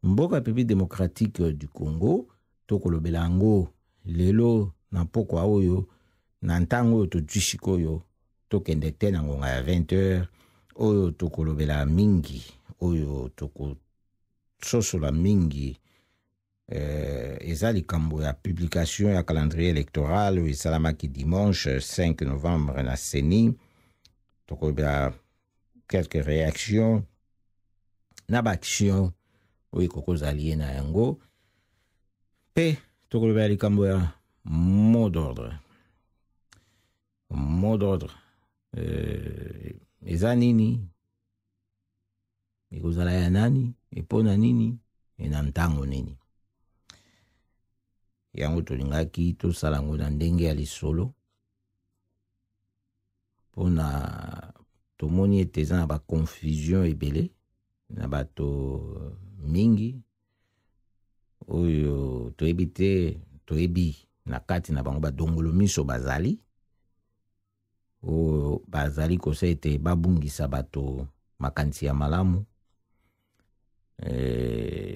Mboka République démocratique du Congo, tokolobela yango lelo na pokwa oyo na ntango oyo tozwi oyo tokende te na ngonga ya 20h oyo tokolobela mingi oyo tokososola mingi eza likambo ya publication ya calendrier électoral oyo esalamaki dimanche 5 novembre na CENI. Tokolobela quelques réactions na baaction oyo kokozali na yango pe tokolobela likambo ya mot d'ordre. Mot d'ordre eza nini, ekozala ya nani, epona nini, ena ntango nini. Yango tolingaki tosala yango na ndenge ya lisolo mpona tomoni ete eza na baconfusion ebele na bato mingi oyo toyebi te, toyebi na kati na bango badongolo miso bazali oyo bazali kosa ete babungisa bato makanisi ya malamu.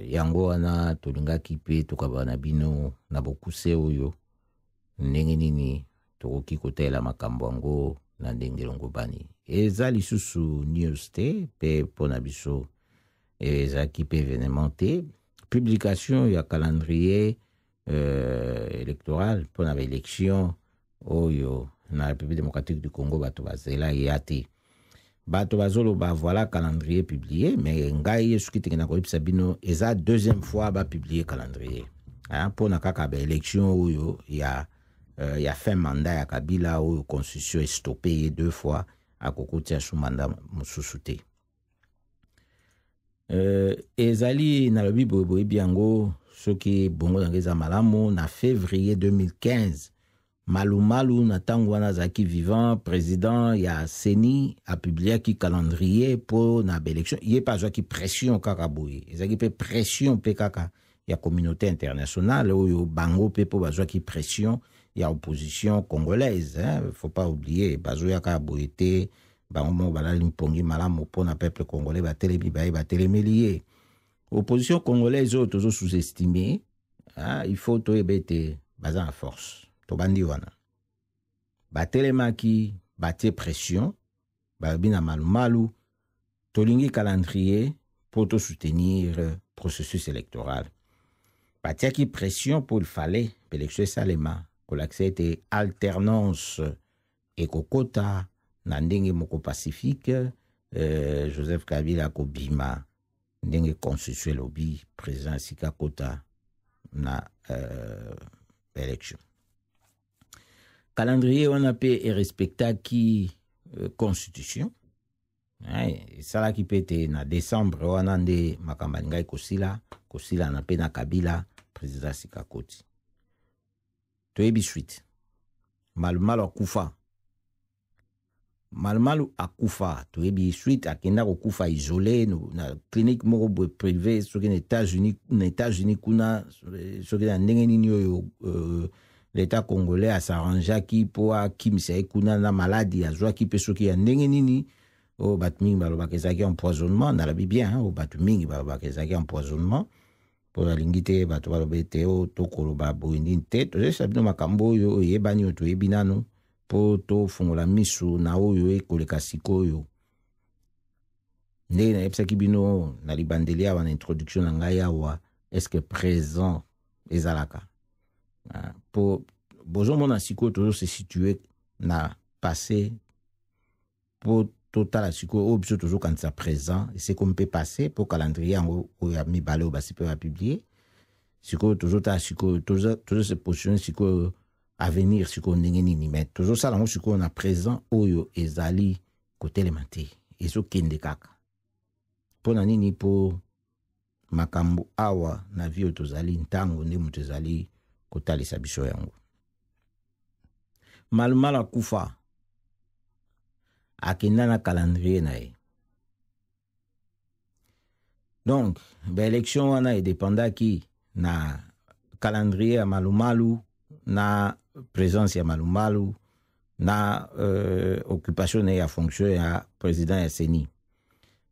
Yango wana tolingaki pe tokaba na bino na bokuse oyo ndenge nini tokoki kotalela makambo yango na ndenge elongo bani. Eza lisusu news te pe mpona biso ezalaki pe événement te. Publication ya calendrier électoral mpona baélection oyo na République démocratique du Congo bato bazela ya te. Bato bazoloba voilà calendrier publié, mais ngai soki tekena koyebisa bino eza deuxième fois ba publier calendrier. Mpona kaka ba élection oyo ya fin mandat ya Kabila oyo constitution est stoppé 2 fois akokotia sous mandat mosusu te. Ezali na lobi boyebi yango soki bongo nangeza malamu na février 2015 Malumalu na tango wana azalaki vivant président ya CENI a publié ki calendrier pour na élection. Ye pas azwaki pression kaka boye. Ezalaki pe pression pe kaka ya communauté internationale oyo bango pe po bazwaki pression ya opposition congolaise. Faut pas oublier bazoya ka boye te bango mo balali mpongi malamu pona peuple congolais batelemeli. Opposition congolaise oyo tozo sous-estimer, il faut toyebete baza en force. Tobandi wana batelemaki batie pression babina Malumalu tolingi calendrier pour to soutenir processus électoral. Batiaki pression pour il fallait l'élection salema pour l'accepter alternance et kokota na ndenge moko pacifique. Joseph Kabila kobima ndenge constitution lobby président Sika Kota na élection. Calendrier on a pe respectaki constitution. Ça là qui pete na décembre on a nde makambani ngai kosila na pe na Kabila président Sika Koti. Toyebi suite. Malumalu akufa toyebi suite akenda kokufa isolé na clinique moko boye privé soki na États-Unis kuna soki na ndenge nini oyo l'État congolais a s'arrangeaki po akimisa kuna na maladie azwaki pe soki ya ndenge nini o bato mingi balobaka ezalaki empoisonnement nalabi bien o bato mingi balobaka ezalaki empoisonnement po nalingi te bato baloba ete o tokoloba boye nini te tozesa bino makambo oyo oyebani oyo toyebi nano po tofungola misu na oyo ekoleka sikoyo. Ndenge nayebisaki bino na libandeli awa na introduction na ngai awa est-ce que présent ezalaka po bozomona sikoyo tozo se situer na passé po total sikoyo oyo biso tozokanisa présent ese komi mpe passé po calendrier yango oyo ya mibale oyo basi mpe bapublier sikoyo tozotala sikoyo tozo se positionner sikoyo avenir sikoyo ndenge nini mais tozosala yango sikoyo na présent oyo ezali kotelema te ezokende kaka mpona nini po makambo awa na vie oyo tozali ntango nde moto ezali kotalisa biso yango. Malumalu akufa akenda na calendrier na ye. Donc élection wana edépendaki na calendrier ya Malumalu na présence ya Malumalu na occupation ya fonction ya président ya CENI.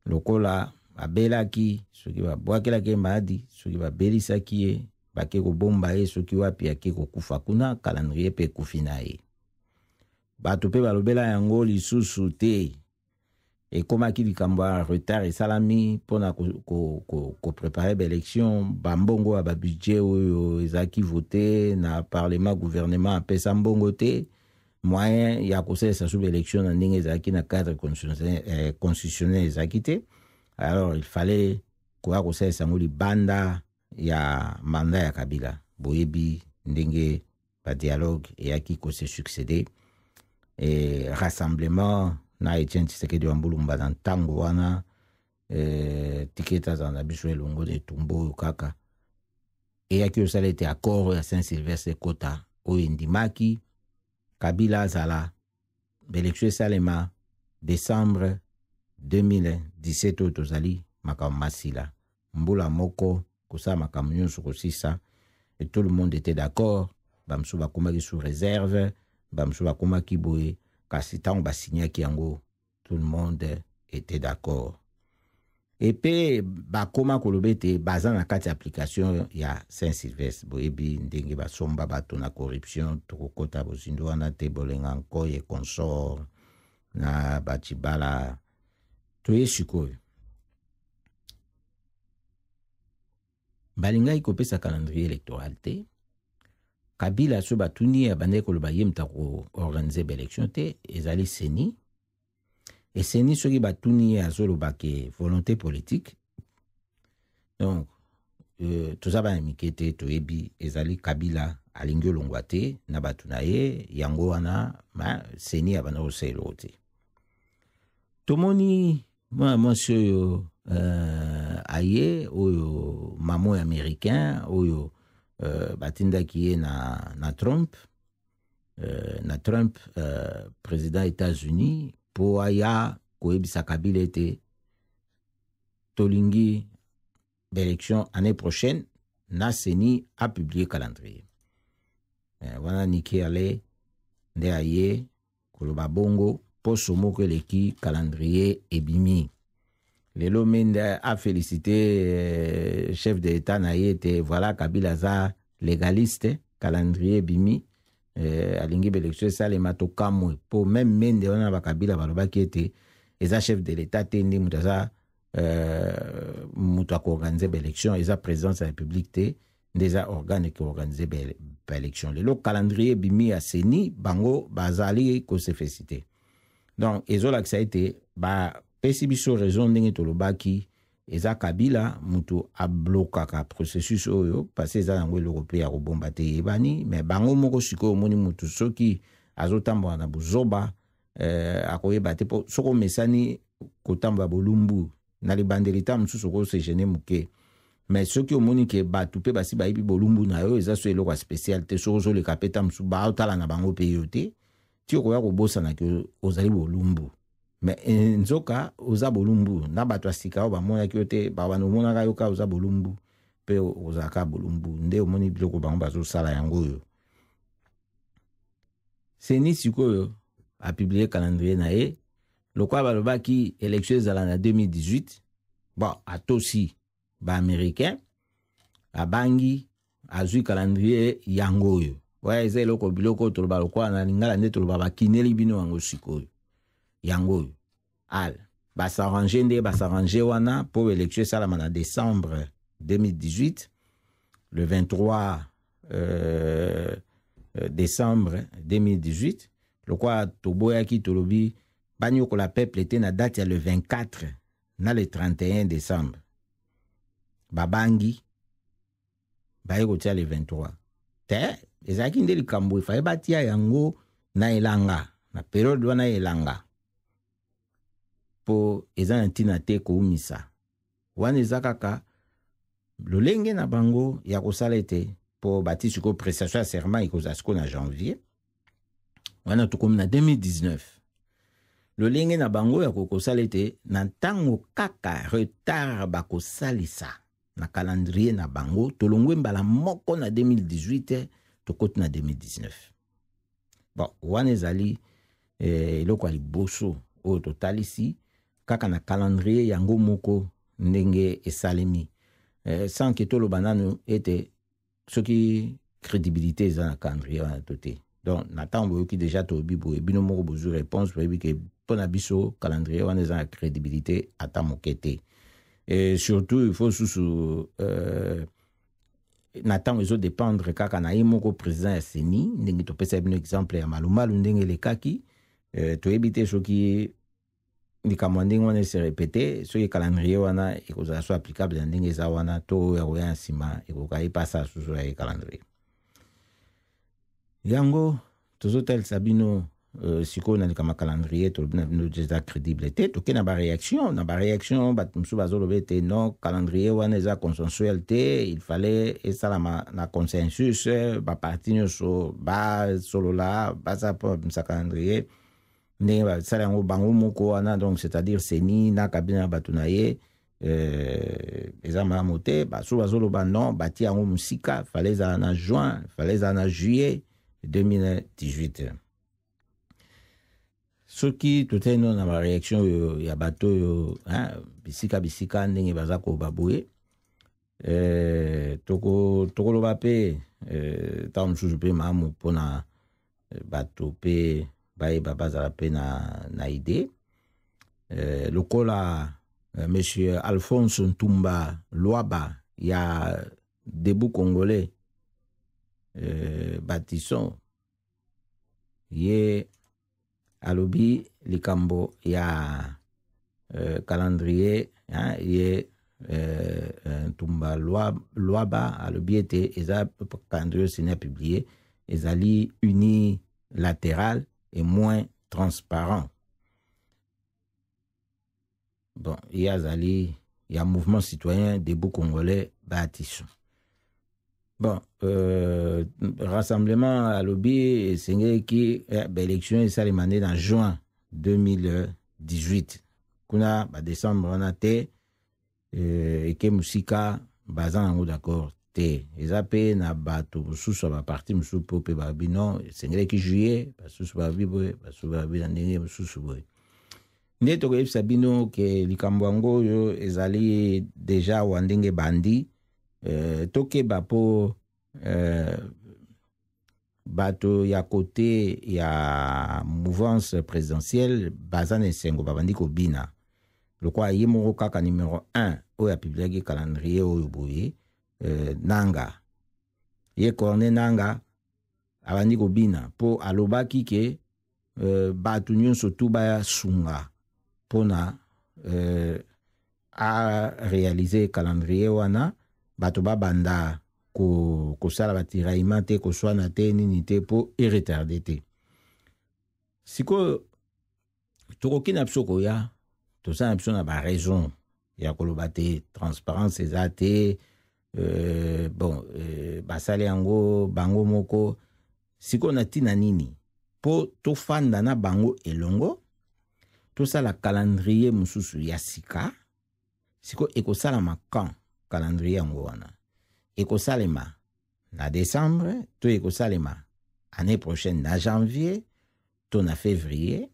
Lokola babelaki soki babwakelaki maadi soki babelisaki ye bake kobomba ye soki wapi ake kokufa kuna calendrier mpe ekufi na ye bato mpe balobela yango lisusu te ekomaki likambo ya retard esalami mpona koprepare baélection bambongo ya babudget oyo ezalaki vote na parlement gouvernement apesa mbongo te moyen ya kosalisa so baélection na ndenge ezalaki na cadre constitutionnel ezalaki te. Alors il fallait koya kosalisa yango libanda ya mandat ya Kabila boyebi ndenge badialogue eyaki kose succéder et rassemblement na Etienne Tshisekedi wa Mbulumba na ntango wana tiketa za na biso elongo de tumbo kaka eyaki osala ete accord ya Saint-Sylvestre Kota oyo endimaki Kabila azala l'élection esalema décembre 2017 oyo tozali makambo masila mbula moko kosala makambo nyonso kosisa et tout le monde était d'accord bamsu bakomaki sous réserve bamsu bakomaki boye kasi ntango basignaki yango tout le monde était d'accord et puis bakoma koloba ete baza na kati ya application ya Saint-Sylvestre boyebi ndenge basomba bato na corruption tokokota bozindo wana te bolenga nkoye consort na bachibala toye sikoyo balingai kopesa calendrier électoral te Kabila so batuni abande koloba ye mta ko organiser l'élection te ezali seni et seni soki batuni azoloba ke volonté politique donc tout ça ba mikete toyebi ezali Kabila alingi olongwa te na batuna ye yango wana ma seni abana oselo te tomoni mwasi oyo aye oyo mamo américain oyo batindaki ye na Trump président États-Unis po aya koyebisa Kabila ete tolingi l'élection année prochaine na seni a publié calendrier wana niki ale nde aye koloba bongo poso moko eleki calendrier ebimi lelo mende a félicité chef de l'État na yete voilà Kabila za légaliste calendrier bimi alingi l'élection salema to kamwe po même mende wana ba Kabila balobaki ete eza chef de l'État te ndi mutaza mutu akoorganize l'élection eza présidence de la République te ndeza organe qui organiser l'élection lelo calendrier bimi ya seni bango bazali ko se féliciter donc ezola que ça a été ba pesi biso raison ndenge tolobaki eza Kabila mutu ablokaka processus oyo parce eza nango eloko pe ya kobomba te yebani mais bango moko sikoyo omoni mutu soki azotambola na buzoba akoyeba te po soko mesani kotambola bolumbu na libandeli ta mosusu okosegene moke mais soki omoni ke bato mpe basi bayebi bolumbu na yo eza so eloko ya spécial te soko ozoleka mpe ta mosusu baotala na bango mpe yo te ti okoya kobosana ke ozali bolumbu mais nzoka oza bolumbu na bato asika oyo bamonaki yo te babana omonaka yo ka oza bolumbu mpe ozalaka bolumbu nde omoni biloko bango bazosala yango oyo seni sikoyo apublie calendrier na ye lokola balobaki élection ezala na 2018 bon atosi baaméricain abangi azwi calendrier yango oyo waya eza eloko biloko toloba lokola na lingala nde toloba bakineli bino yango sikoyo yango oyo al basarrange nde basarrange wana po élection esalama na décembre 2018 le 23 décembre 2018 lokola toboyaki tolobi banyokola peuple te na date ya le 24 na le 31 décembre babangi baye kotia le 23 te ezalaki nde likambo efaye batia yango na elanga na periode wana elanga po eza na ntina te koumisa wana eza kaka lolenge na bango ya kosala ete po bati siko prestation ya serment ekozala siko na janvier wana tokomi na 2019 lolenge na bango ya kokosala ete na ntango kaka retard bakosalisa na calendrier na bango tolongwe mbala moko na 2018 tokoti na 2019 bon wana ezali eloko ya liboso oyo totalisi kaka na calendrier yango moko ndenge esalemi sans que toloba nanu ete soki crédibilité eza na calendrier wana to te. Donc na ntango boyoki déjà toyebi boye bino moko bozwi réponse boyebi ke mpo na biso calendrier wana eza na crédibilité ata moke te. Et surtout il faut susu na ntango ezodépendre kaka na ye moko président ya CENI ndenge topesa bino exemple ya malumalu ndenge elekaki toyebi te soki likambo ndenge wana se répété soki calendrier wana ekozala so applicable na ndenge eza wana to ya koya nsima ekoka epasa susu ya calendrier yango tozotalisa bino sikoyo na likama calendrier tolobi na bino eza crédible te toke na baréaction bato mosusu bazoloba ete non calendrier wana eza consensuel te il fallait esalama na consensus baparti nyonso basolola baza mpo bamisa calendrier ndenge basala yango bango moko wana donc c'est-à-dire CENI na kabine na bato na ye eza malamu te baso bazoloba non batia yango mosika fallait ezala na juin fallait ezala na juillet 2018 soki totali no na baréaction ya bato oyo bisika ndenge baza koba boye tokoloba mpe ntango mosusu mpe malamu mpona bato mpe bayeba bazala mpe na idée lokola monsieur Alphonse Ntumba Lwaba ya Debout Congolais Bâtissons ye alobi likambo ya calendrier ye Ntumba Lwaba alobi ete eza calendrier CENI publié ezali unilatéral et moins transparent. Bon, il y a mouvement citoyen Debout Congolais Bâtissons. Bon, rassemblement à lobby c'est qui élection ça les mandé en juin 2018. Kuna ba décembre on a té et que musika bazan en d'accord té. Ezapé na bato sous ba parti musu popé ba bino c'est qui juillet sous ba bibo sous ba ndenge sous boy. Nde to ko sabino ke likambo ngo yo ezali déjà wandenge bandi toke bapo bato ya côté ya mouvance présidentielle bazane sengo babandi ko bina le quoi yemo kaka numéro 1 o ya publié calendrier o boye nanga ye corne nanga abandi ko bina po alobaki ke bato nyonso tu ba sunga pona a réaliser calendrier wana bato babanda ko sala batiraillement te ko swana te nini te po retardé te siko tokoki na biso koya tosala biso na ba raison ya koloba te transparence eza te bon basali yango bango moko siko na tina nini po tofanda na bango elongo tosala calendrier mususu ya sika siko ekosalama quand calendrier yango wana ekosalema na décembre to ekosalema année prochaine na janvier to na février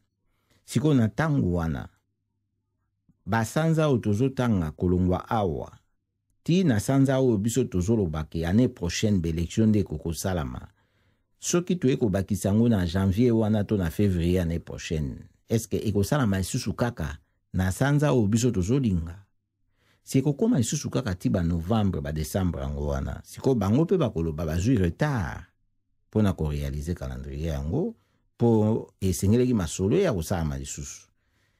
siko na tango wana basanza o tozotanga kolongwa awa ti na sanza o biso tozolobaki année prochaine l'élection de kokosalama soki to ekobakisa ngo na janvier wana to na février année prochaine est-ce que ekosalama isusu kaka na sanza o biso tozolinga siko koma isusu kaka ti ba novembre ba décembre yango wana siko bango pe bakoloba bazwi retard pona ko réaliser calendrier yango po esengeleki masolo ya kosalama lisusu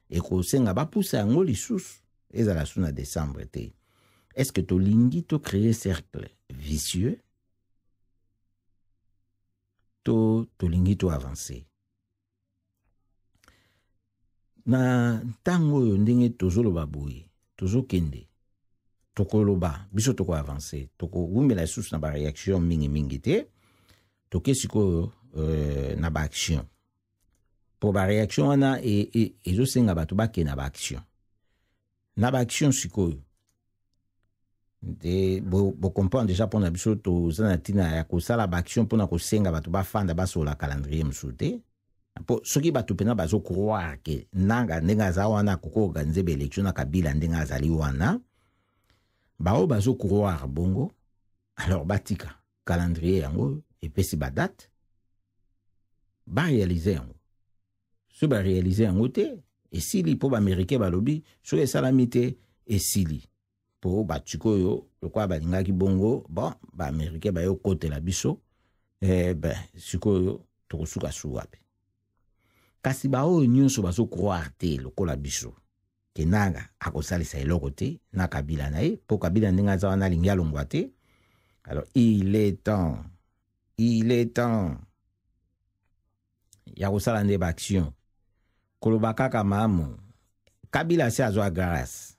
ekosenga bapusa yango lisusu ezala su na décembre te. Est-ce que tolingi to créer cercle vicieux tolingi to avancer na ntango oyo ndenge tozoloba boye tozokende tokoloba biso toko avancer tokogumbela lisusu na baréaction mingi te toke sikoyo na baaction po baréaction wana ezosenga bato bakende na baaction na baaction sikoyo de bo comprendre déjà mpona biso toza na ntina ya kosala baaction mpona kosenga bato bafanda basola calendrier mosusu te po soki bato mpena bazokroire ke nanga ndenge aza wana koko organize baélection na kabila ndenge azali wana bao bazo croire bongo alors batika calendrier yango epesi badate baréalize yango so baréalize yango te esili mpo baaméricain balobi soki esalami te esili mpo batika oyo lokwa balingaki bongo bon baaméricain bayo kotela biso sikoyo tokosuka-suka wapi kasi baoyo nyonso bazo croire te lokola biso ke nanga akosalisa eloko te na Kabila na ye mpo Kabila ndenge aza wana alingi alongwa te. Alors il est temps ya kosala nde baaction koloba kaka mamu Kabila se azwa grâce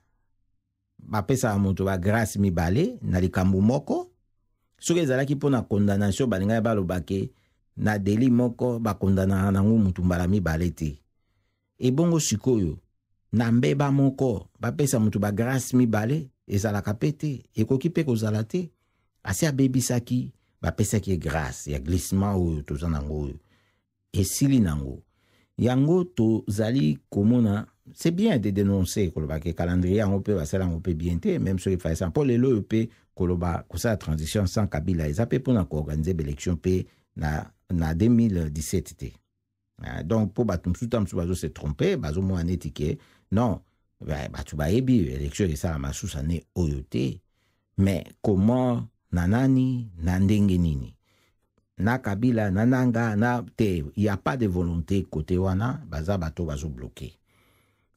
bapesa moto ba grâce mibale na likambo moko soki ezalaki mpona condamnation balingai balobake na deli moko bakondana nango mutu mbala mibale te ebongo sikoyo na mbeba moko bapesa mutu ba grâce mibale ezalaka pe te ekoki pe kozala te asi abebisaki bapesaki grâce ya glissement oyo toza nango oyo esili nango yango tozali komona. C'est bien de dénoncer que calendrier en peut passer en peut bien même ceux qui font ça pour les lois peut koloba que ça transition sans Kabila ils appellent pour organiser l'élection p na 2017 t. Donc pour batum tout temps bazo se tromper bazo mo anetike non tu ba ebi élection et ça la masusa ne oyote mais comment nanani nandenge nini na Kabila nananga na te il y a pas de volonté côté wana baza bato bazo bloquer.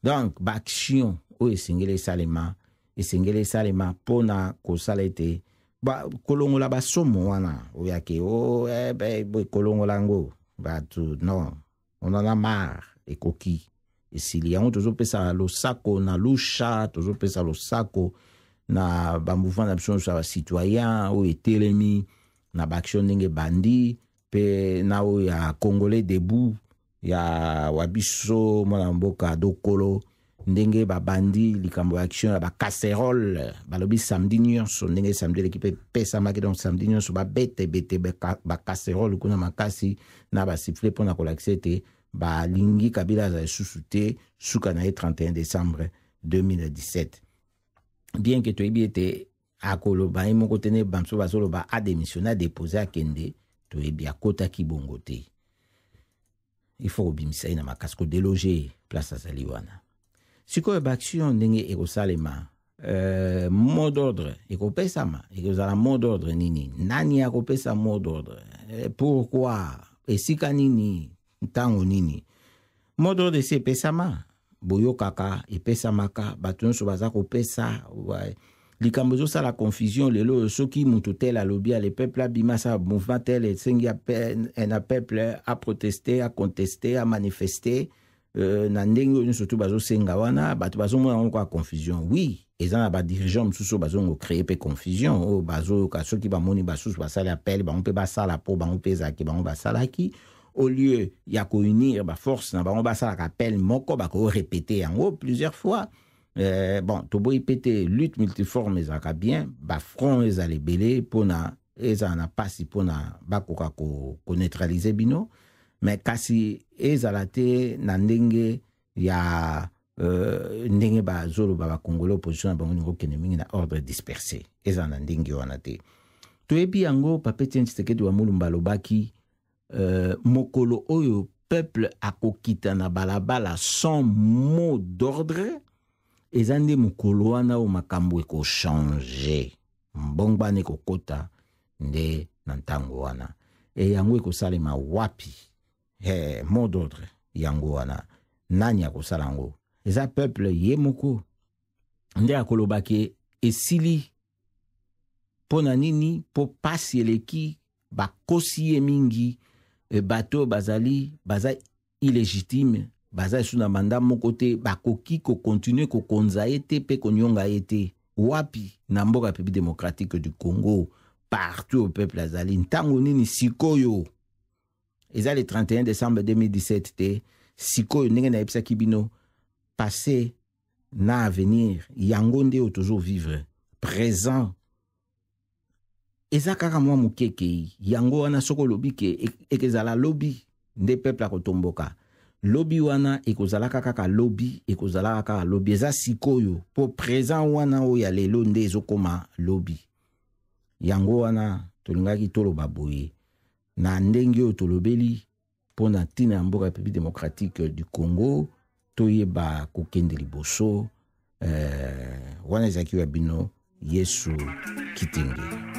Donc, l'action, esengele salema, pona kosalete, kolongo la basomo wana, oyake, kolongo lango, non, on en a marre, et coquille. Et s'il y a toujours pesa lo sako, na lusha, toujours pesa lo sako, na mouvement d'action sur citoyen, ou etelemi, na baction nenge bandi, pe na o ya Congolais debout, ya wabiso mwana mboka dokolo ndenge babandi likambo action ya ba casserole balobi samedi nyonso ndenge samedi l'équipe pesa maki donc samedi nyonso ba bete ba casserole kuna makasi na ba siffler pona kolakse te ba lingi Kabila za susute suka na 31 décembre 2017 bien que toyebi ete akolo ba imoko tene bamso basolo ba a démissionné a déposé à Kende toyebi akota ki bongo te. Il faut obimisa ina makasko déloger place à Saliwana. Si quoi action ndenge ekosalema mot d'ordre ekopesama ekozala mot d'ordre nini nani akopesa mot d'ordre pourquoi esika nini ntango nini mot d'ordre se pesama boyo kaka epesamaka bato nyonso baza kopesa likambo zo la confusion lelo soki mutu tel alobi le peuple abima sa mouvement tel sengi un peuple à protester à contester à manifester na ndenge surtout bazo senga wana bato bazo mona encore confusion oui ezana ba dirigeant mususu bazo ngo créer pe confusion o bazo ka soki ba moni basusu basala appel ba on peut basala po ba on peut zaki ba on basala ki au lieu ya ko unir ba force na ba on basala appel moko ba ko répéter en haut plusieurs fois. Bon, tobo ipete lutte multiforme ezaka bien, ba front ezale belé pona ezana pasi pona bakoka ko neutraliser bino, mais kasi ezala te na ndenge ya ndenge ba zolo ba Congolais opposition na bango ngo kene mingi na ordre dispersé. Ezana ndenge wana te. Toyebi yango papeti Tshisekedi wa Mulumba lobaki mokolo oyo peuple akokita na balabala sans mot d'ordre. Ezande mukolo wana o makambo eko changer mbongba ne kokota nde na ntango wana e yango eko salema wapi mot d'ordre yango wana nani akosala ngo eza peuple ye moko nde akolobaki esili pona nini po pasi eleki bakosi ye mingi bato baza illégitime baza suna manda moko te bakoki ko continuer ko konza ete pe konyonga ete wapi na mboka République démocratique du Congo partout au peuple azali ntango nini sikoyo eza le 31 décembre 2017 te sikoyo ndenge na epsa kibino passé na avenir yango nde o toujours vivre présent eza kaka mwa mukeke yango wana soko lobi ke ekezala lobi nde peuple akotomboka. lobby wana ekozalaka kaka lobby ekozalaka kaka lobby eza sikoyo po présent wana oyo ya lelo nde ezokoma lobby yango wana tolingaki toloba boye na ndenge oyo tolobeli mpona ntina ya mboka République démocratique du Congo toyeba kokende liboso wana ezalaki ya bino Yesu Kitenge.